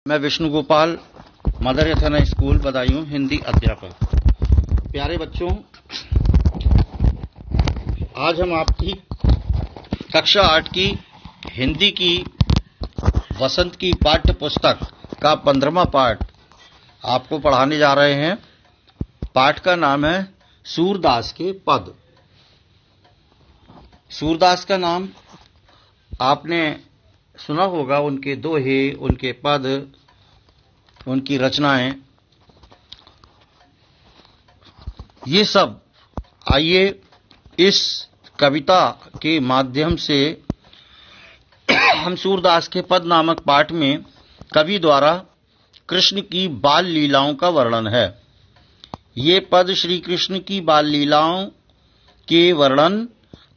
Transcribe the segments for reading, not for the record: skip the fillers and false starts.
मैं Vishnu Gopal, mother यथना school Badaun, Hindi अध्यापक। प्यारे बच्चों, आज हम आपकी कक्षा 8 की हिंदी की वसंत की पाठ्य पुस्तक का 15वां पाठ आपको पढ़ाने जा रहे हैं। पाठ का नाम है सूरदास के पद। सूरदास का नाम आपने सुना होगा, उनके दोहे, उनके पद, उनकी रचनाएं, ये सब। आइए इस कविता के माध्यम से हम सूरदास के पद नामक पाठ में कवि द्वारा कृष्ण की बाल लीलाओं का वर्णन है। ये पद श्री कृष्ण की बाल लीलाओं के वर्णन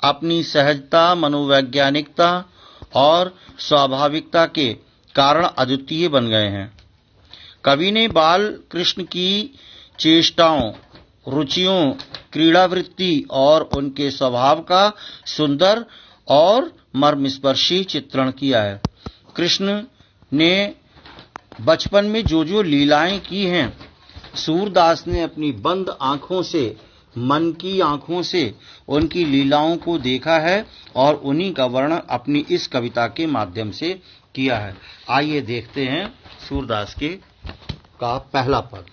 अपनी सहजता, मनोवैज्ञानिकता और स्वाभाविकता के कारण अद्वितीय बन गए हैं। कवि ने बाल कृष्ण की चेष्टाओं, रुचियों, क्रीड़ावृत्ति और उनके स्वभाव का सुंदर और मर्मस्पर्शी चित्रण किया है। कृष्ण ने बचपन में जो जो लीलाएं की हैं, सूरदास ने अपनी बंद आंखों से, मन की आंखों से उनकी लीलाओं को देखा है और उन्हीं का वर्णन अपनी इस कविता के माध्यम से किया है। आइए देखते हैं सूरदास के का पहला पद।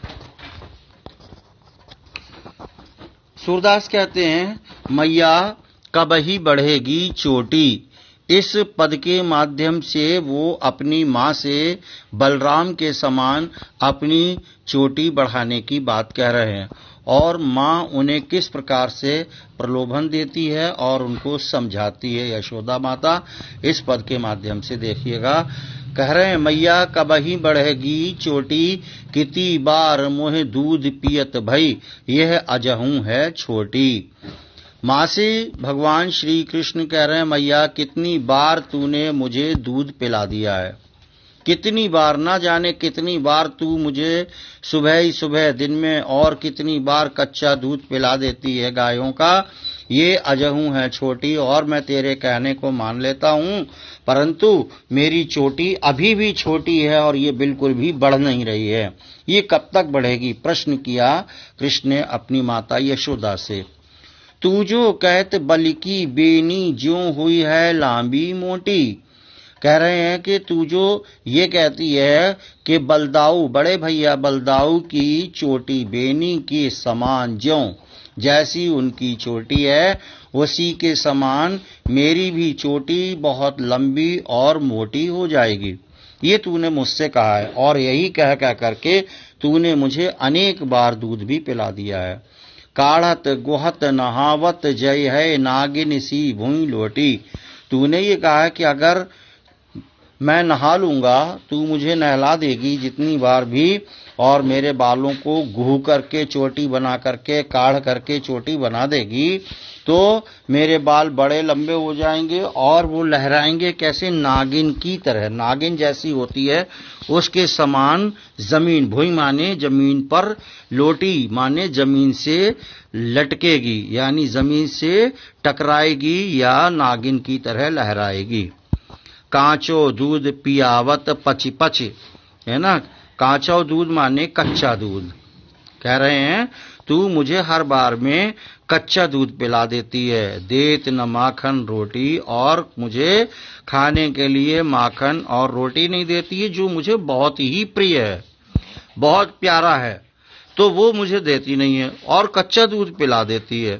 सूरदास कहते हैं, मैया कबही बढ़ेगी चोटी। इस पद के माध्यम से वो अपनी मां से बलराम के समान अपनी चोटी बढ़ाने की बात कह रहे हैं और मां उन्हें किस प्रकार से प्रलोभन देती है और उनको समझाती है। यशोदा माता इस पद के माध्यम से देखिएगा। कह रहे हैं, मैया कबही बढ़ेगी चोटी, कितनी बार मोह दूध पियत भई, यह अजहू है छोटी। मां से भगवान श्री कृष्ण कह रहे हैं, मैया कितनी बार तूने मुझे दूध पिला दिया है, कितनी बार, ना जाने कितनी बार तू मुझे सुबह ही सुबह दिन में और कितनी बार कच्चा दूध पिला देती है गायों का। ये अजहू है छोटी और मैं तेरे कहने को मान लेता हूं, परंतु मेरी चोटी अभी भी छोटी है और ये बिल्कुल भी बढ़ नहीं रही है। ये कब तक बढ़ेगी? प्रश्न किया कृष्ण ने अपनी माता यशोदा से। तू जो कहत बलि की बेनी ज्यों हुई है लांबी मोटी। कह रहे हैं कि तू जो ये कहती है कि बलदाऊ, बड़े भैया बलदाऊ की चोटी बेनी के समान ज्यों, जैसी उनकी चोटी है उसी के समान मेरी भी चोटी बहुत लंबी और मोटी हो जाएगी। ये तूने मुझसे कहा है और यही कह कह करके तूने मुझे अनेक बार दूध भी पिला दिया है। काढ़त गुहत नहावत जय है नागिन सी भूई लोटी। तूने ये कहा है कि अगर मैं नहा लूंगा, तू मुझे नहला देगी जितनी बार भी, और मेरे बालों को गुह करके चोटी बना करके, काढ़ करके चोटी बना देगी, तो मेरे बाल बड़े लंबे हो जाएंगे और वो लहराएंगे कैसे? नागिन की तरह। नागिन जैसी होती है उसके समान जमीन, भुई माने जमीन पर, लोटी माने जमीन से लटकेगी, यानी जमीन से टकराएगी या नागिन की तरह लहराएगी। कांचो दूध पियावत पची पची, है ना। कांचो दूध माने कच्चा दूध। कह रहे हैं, तू मुझे हर बार में कच्चा दूध पिला देती है, देत न माखन रोटी, और मुझे खाने के लिए माखन और रोटी नहीं देती है, जो मुझे बहुत ही प्रिय है, बहुत प्यारा है, तो वो मुझे देती नहीं है और कच्चा दूध पिला देती है।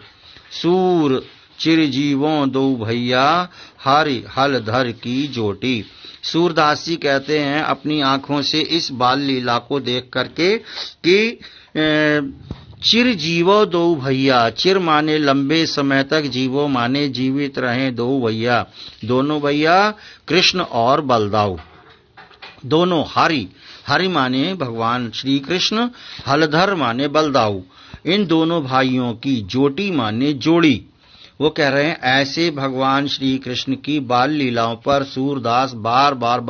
सूर चिरजीवों दो भैया, हरि हल धर की जोटी। सूरदास जी कहते हैं अपनी आंखों से इस बाल लीला को देख करके कि चिर जीवो दो भैया, चिर माने लंबे समय तक, जीवो माने जीवित रहे दो भैया, दोनों भैया कृष्ण और बलदाऊ, दोनों। हरि, हरि माने भगवान श्री कृष्ण, हलधर माने बलदाऊ, इन दोनों भाइयों की जोटी माने जोड़ी। वो कह रहे हैं, ऐसे भगवान श्री कृष्ण की बाल लीलाओं पर सूरदास बार बार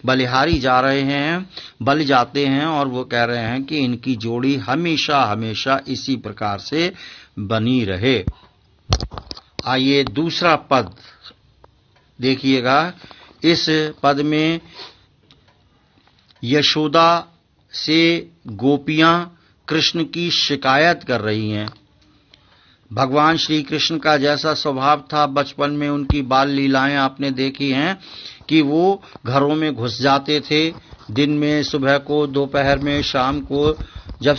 बलिहारी जा रहे हैं, बल जाते हैं, और वो कह रहे हैं कि इनकी जोड़ी हमेशा हमेशा इसी प्रकार से बनी रहे। आइए दूसरा पद देखिएगा। इस पद में यशोदा से गोपियां कृष्ण की शिकायत कर रही हैं। भगवान श्री कृष्ण का जैसा स्वभाव था, बचपन में उनकी बाल लीलाएं आपने देखी हैं कि वो घरों में घुस जाते थे, दिन में, सुबह को, दोपहर में, शाम को, जब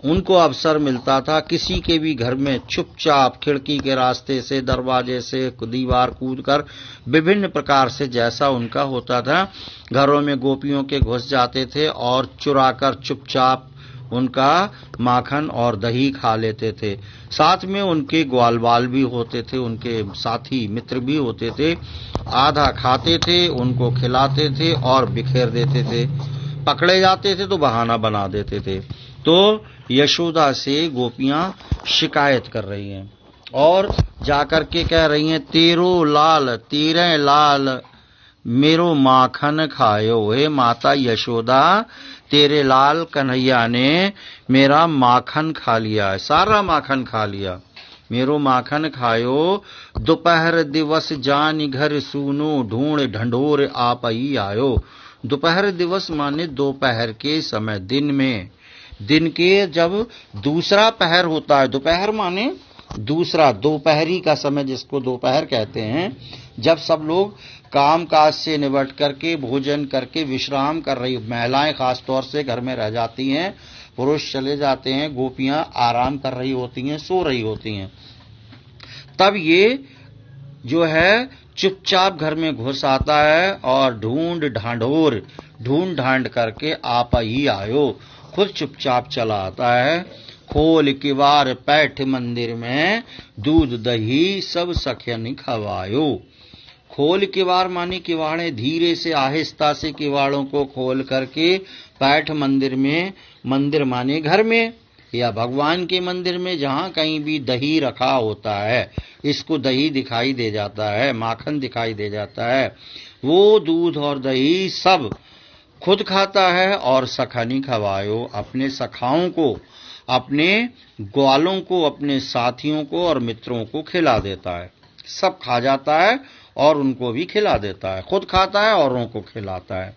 उनको अवसर मिलता था किसी के भी घर में चुपचाप खिड़की के रास्ते से, दरवाजे से, दीवार कूदकर, विभिन्न प्रकार से जैसा उनका होता था, घरों में गोपियों के घुस जाते थे और चुराकर चुपचाप उनका माखन और दही खा लेते थे। साथ में उनके ग्वाल बाल भी होते थे, उनके साथी मित्र भी होते थे। आधा खाते थे, उनको खिलाते थे और बिखेर देते थे। पकड़े जाते थे तो बहाना बना देते थे। तो यशोदा से गोपियां शिकायत कर रही हैं और जाकर के कह रही हैं, तेरो लाल तेरे लाल मेरो माखन खायो। हे माता यशोदा, तेरे लाल कन्हैया ने मेरा माखन खा लिया है, सारा माखन खा लिया। मेरो माखन खायो, दोपहर दिवस जान घर सूनो, ढूंढ ढंढोर आप ही आयो। दोपहर दिवस माने दोपहर के समय, दिन में, दिन के जब दूसरा पहर होता है, दोपहर माने दूसरा, दोपहरी का समय जिसको दोपहर कहते हैं, जब सब लोग काम काज से निपट करके, भोजन करके विश्राम कर रही, महिलाएं खास तौर से घर में रह जाती हैं, पुरुष चले जाते हैं, गोपियां आराम कर रही होती हैं, सो रही होती हैं, तब ये जो है चुपचाप घर में घुस आता है और ढूंढ ढांड करके आप ही आयो, खुद चुपचाप चला आता है। खोल किवाड़ पैठ मंदिर में, दूध दही सब सखियन खवायो। खोल किवाड़ माने किवाड़े धीरे से आहिस्ता से किवाड़ों को खोल करके पैठ मंदिर में, मंदिर माने घर में या भगवान के मंदिर में, जहां कहीं भी दही रखा होता है, इसको दही दिखाई दे जाता है, माखन दिखाई दे जाता है, वो दूध और दही सब खुद खाता है और सखनी खवायो, अपने सखाओं को, अपने ग्वालों को, अपने साथियों को और मित्रों को खिला देता है। सब खा जाता है और उनको भी खिला देता है, खुद खाता है और औरों को खिलाता है।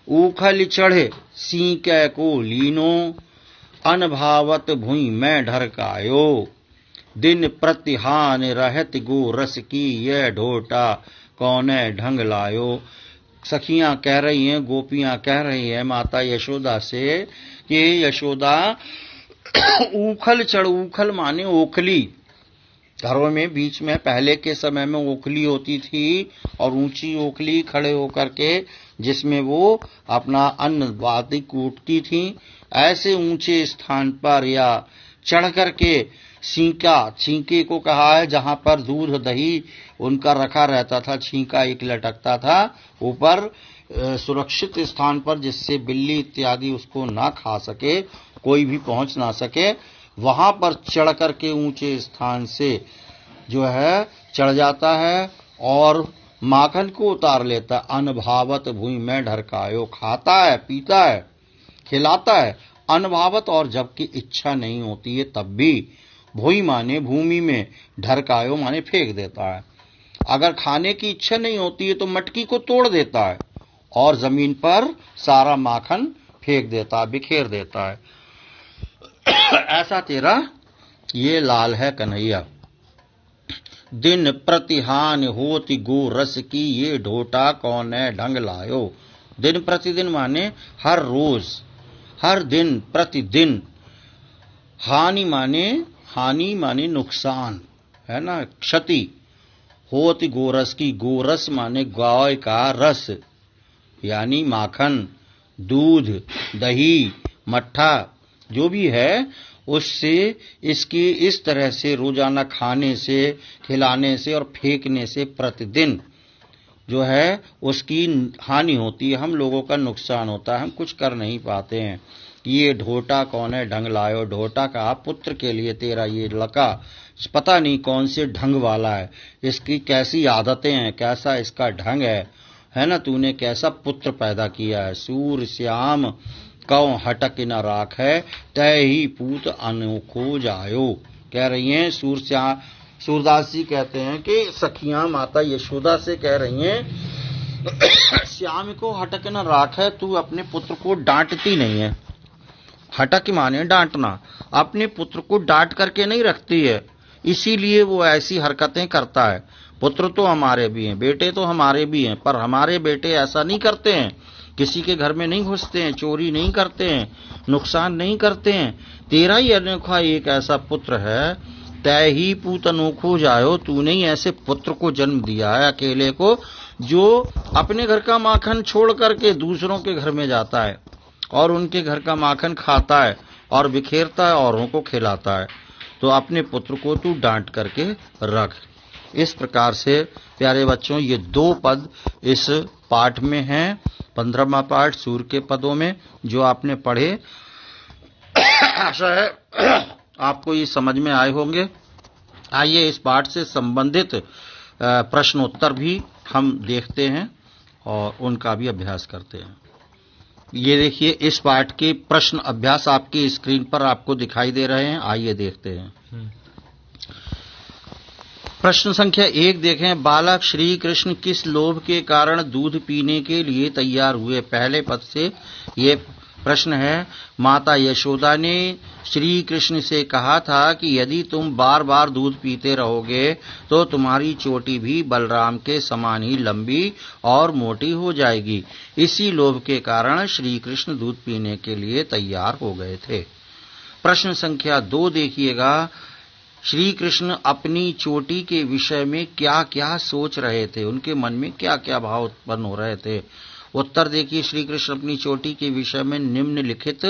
ऊखल चढ़े सींकै को लीनो, अनभावत भुई में ढरकायो। दिन प्रतिहान रहत गो रस की, ये ढोटा कौने ढंग लायो। सखियां कह रही हैं, गोपियां कह रही हैं माता यशोदा से कि यशोदा ऊखल चढ़, ऊखल माने ओखली, घरों में बीच में पहले के समय में ओखली होती थी और ऊंची ओखली खड़े होकर के जिसमें वो अपना अन्न वाती कूटती थी, ऐसे ऊंचे स्थान पर या चढ़ करके छींके को कहा है, जहां पर दूध दही उनका रखा रहता था, छींका एक लटकता था ऊपर सुरक्षित स्थान पर, जिससे बिल्ली इत्यादि उसको ना खा सके, कोई भी पहुंच ना सके, वहां पर चढ़ करके ऊंचे स्थान से जो है चढ़ जाता है और माखन को उतार लेता। अनभावत भूमि में ढरकायो, खाता है, पीता है, खिलाता है, अनभावत, और जबकि इच्छा नहीं होती है तब भी, भूमि माने भूमि में, ढरकायो माने फेंक देता है। अगर खाने की इच्छा नहीं होती है तो मटकी को तोड़ देता है और जमीन पर सारा माखन फेंक देता है, बिखेर देता है। ऐसा तेरा ये लाल है कन्हैया। दिन प्रतिहान होती गो रस की, ये ढोटा कौन है ढंग लायो। दिन प्रतिदिन माने हर रोज, हर दिन, प्रतिदिन। हानि माने नुकसान, है ना, क्षति। होती गोरस की, गोरस माने गाय का रस, यानी माखन, दूध, दही, मट्ठा जो भी है, उससे इसकी इस तरह से रोजाना खाने से, खिलाने से और फेंकने से प्रतिदिन जो है उसकी हानि होती है, हम लोगों का नुकसान होता है, हम कुछ कर नहीं पाते हैं। ये ढोटा कौन है ढंग लायो। ढोटा का पुत्र के लिए तेरा ये लड़का पता नहीं कौन से ढंग वाला है, इसकी कैसी आदतें हैं, कैसा इसका ढंग है ना, तूने कैसा पुत्र पैदा किया है। सूर श्याम कौ हटक न राख है, तय ही पूत अनोखो जायो। कह रही हैं सूरदास जी कहते हैं कि सखियां माता यशोदा से कह रही हैं श्याम को हटक न राखे, तू अपने पुत्र को डांटती नहीं है। हटक माने डांटना, अपने पुत्र को डांट करके नहीं रखती है, इसीलिए वो ऐसी हरकतें करता है। पुत्र तो हमारे भी हैं, बेटे तो हमारे भी हैं, पर हमारे बेटे ऐसा नहीं करते हैं, किसी के घर में नहीं घुसते हैं, चोरी नहीं करते हैं, नुकसान नहीं करते हैं। तेरा ही अनोखा एक ऐसा पुत्र है, तय ही पूत अनोखो जायो, तूने ही ऐसे पुत्र को जन्म दिया है अकेले को, जो अपने घर का माखन छोड़ करके दूसरों के घर में जाता है और उनके घर का माखन खाता है और बिखेरता है, औरों को खिलाता है। तो अपने पुत्र को तू डांट करके रख। इस प्रकार से प्यारे बच्चों, ये 2 पद इस पाठ में हैं। 15वां पाठ सूर्य के पदों में जो आपने पढ़े, आशा है आपको ये समझ में आए होंगे। आइए इस पाठ से संबंधित प्रश्नोत्तर भी हम देखते हैं और उनका भी अभ्यास करते हैं। ये देखिए, इस पाठ के प्रश्न अभ्यास आपकी स्क्रीन पर आपको दिखाई दे रहे हैं। आइए देखते हैं। प्रश्न संख्या 1 देखें। बालक श्री कृष्ण किस लोभ के कारण दूध पीने के लिए तैयार हुए? पहले पद से ये प्रश्न है। माता यशोदा ने श्री कृष्ण से कहा था कि यदि तुम बार बार दूध पीते रहोगे तो तुम्हारी चोटी भी बलराम के समान ही लंबी और मोटी हो जाएगी। इसी लोभ के कारण श्री कृष्ण दूध पीने के लिए तैयार हो गए थे। प्रश्न संख्या 2 देखिएगा। श्री कृष्ण अपनी चोटी के विषय में क्या क्या सोच रहे थे, उनके मन में क्या क्या भाव उत्पन्न हो रहे थे? उत्तर देखिए। श्री कृष्ण अपनी चोटी के विषय में निम्नलिखित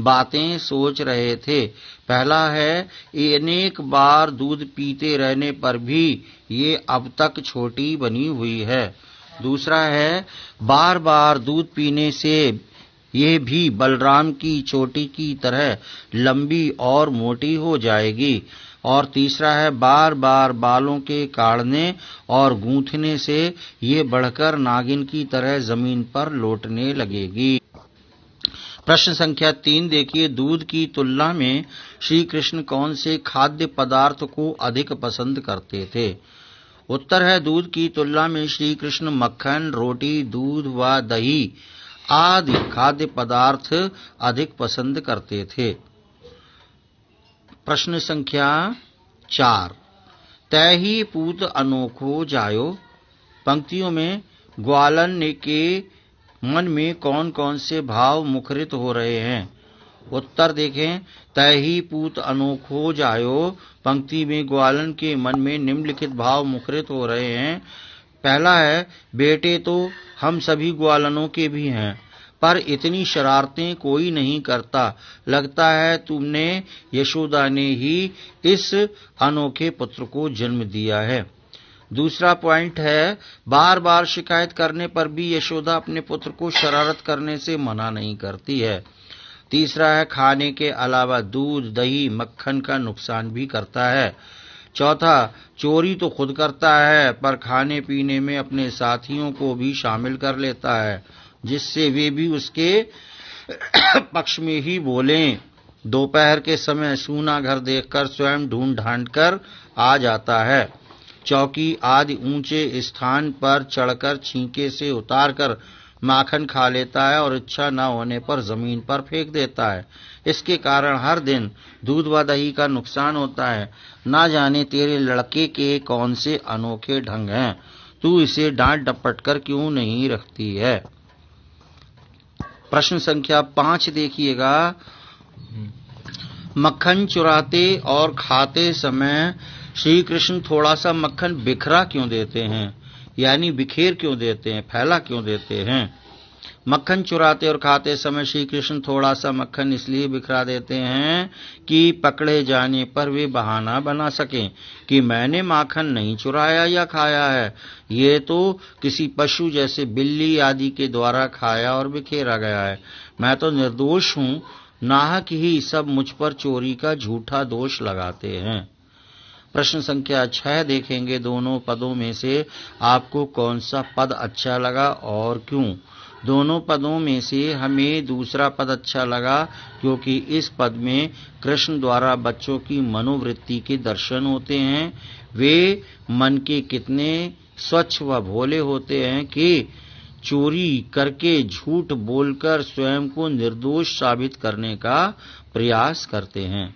बातें सोच रहे थे। पहला है, अनेक बार दूध पीते रहने पर भी ये अब तक छोटी बनी हुई है। दूसरा है, बार बार दूध पीने से ये भी बलराम की चोटी की तरह लंबी और मोटी हो जाएगी। और तीसरा है, बार बार बालों के काढ़ने और गूंथने से ये बढ़कर नागिन की तरह जमीन पर लौटने लगेगी। प्रश्न संख्या 3 देखिए। दूध की तुलना में श्री कृष्ण कौन से खाद्य पदार्थ को अधिक पसंद करते थे? उत्तर है, दूध की तुलना में श्री कृष्ण मक्खन, रोटी, दूध व दही आदि खाद्य पदार्थ अधिक पसंद करते थे। प्रश्न संख्या 4। तय ही पूत अनोखो जायो। पंक्तियों में ग्वालन के मन में कौन कौन से भाव मुखरित हो रहे हैं? उत्तर देखें। तय ही पूत अनोखो जायो पंक्ति में ग्वालन के मन में निम्नलिखित भाव मुखरित हो रहे हैं। पहला है, बेटे तो हम सभी ग्वालनों के भी हैं, पर इतनी शरारतें कोई नहीं करता। लगता है तुमने यशोदा ने ही इस अनोखे पुत्र को जन्म दिया है। दूसरा पॉइंट है, बार बार शिकायत करने पर भी यशोदा अपने पुत्र को शरारत करने से मना नहीं करती है। तीसरा है, खाने के अलावा दूध, दही, मक्खन का नुकसान भी करता है। चौथा, चोरी तो खुद करता है पर खाने पीने में अपने साथियों को भी शामिल कर लेता है, जिससे वे भी उसके पक्ष में ही बोलें। दोपहर के समय सूना घर देखकर स्वयं ढूंढ ढांड कर आ जाता है। चौकी आदि ऊंचे स्थान पर चढ़कर छींके से उतारकर माखन खा लेता है और इच्छा न होने पर जमीन पर फेंक देता है। इसके कारण हर दिन दूध व दही का नुकसान होता है। ना जाने तेरे लड़के के कौन से अनोखे ढंग हैं, तू इसे डांट डपट कर क्यों नहीं रखती है? प्रश्न संख्या 5 देखिएगा। मक्खन चुराते और खाते समय श्री कृष्ण थोड़ा सा मक्खन बिखरा क्यों देते हैं, यानी बिखेर क्यों देते हैं, फैला क्यों देते हैं? मक्खन चुराते और खाते समय श्री कृष्ण थोड़ा सा मक्खन इसलिए बिखरा देते हैं कि पकड़े जाने पर वे बहाना बना सकें कि मैंने माखन नहीं चुराया या खाया है, ये तो किसी पशु जैसे बिल्ली आदि के द्वारा खाया और बिखेरा गया है। मैं तो निर्दोष हूं, नाहक ही सब मुझ पर चोरी का झूठा दोष लगाते हैं। प्रश्न संख्या 6 देखेंगे। दोनों पदों में से आपको कौन सा पद अच्छा लगा और क्यों? दोनों पदों में से हमें दूसरा पद अच्छा लगा क्योंकि इस पद में कृष्ण द्वारा बच्चों की मनोवृत्ति के दर्शन होते हैं। वे मन के कितने स्वच्छ व भोले होते हैं कि चोरी करके झूठ बोलकर स्वयं को निर्दोष साबित करने का प्रयास करते हैं।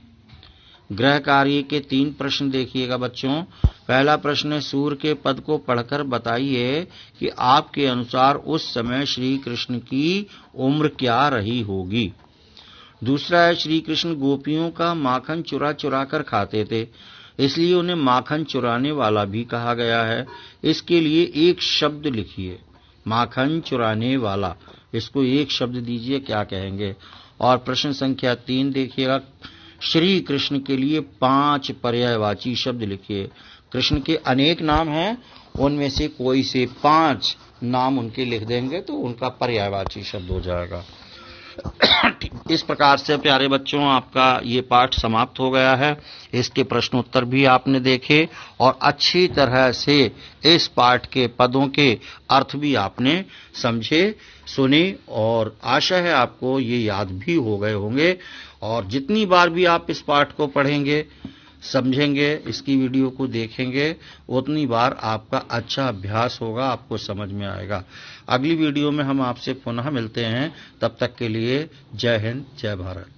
गृह कार्य के 3 प्रश्न देखिएगा बच्चों। पहला प्रश्न है, सूर्य के पद को पढ़कर बताइए कि आपके अनुसार उस समय श्री कृष्ण की उम्र क्या रही होगी। दूसरा है, श्री कृष्ण गोपियों का माखन चुरा चुरा कर खाते थे, इसलिए उन्हें माखन चुराने वाला भी कहा गया है। इसके लिए एक शब्द लिखिए, माखन चुराने वाला। इसको एक शब्द दीजिए, क्या कहेंगे। और प्रश्न संख्या 3 देखिएगा, श्री कृष्ण के लिए 5 पर्यायवाची शब्द लिखिए। कृष्ण के अनेक नाम हैं, उनमें से कोई से 5 नाम उनके लिख देंगे तो उनका पर्यायवाची शब्द हो जाएगा। इस प्रकार से प्यारे बच्चों आपका ये पाठ समाप्त हो गया है। इसके प्रश्नोत्तर भी आपने देखे और अच्छी तरह से इस पाठ के पदों के अर्थ भी आपने समझे, सुने और आशा है आपको ये याद भी हो गए होंगे। और जितनी बार भी आप इस पाठ को पढ़ेंगे, समझेंगे, इसकी वीडियो को देखेंगे, उतनी बार आपका अच्छा अभ्यास होगा, आपको समझ में आएगा। अगली वीडियो में हम आपसे पुनः मिलते हैं, तब तक के लिए जय हिंद, जय भारत।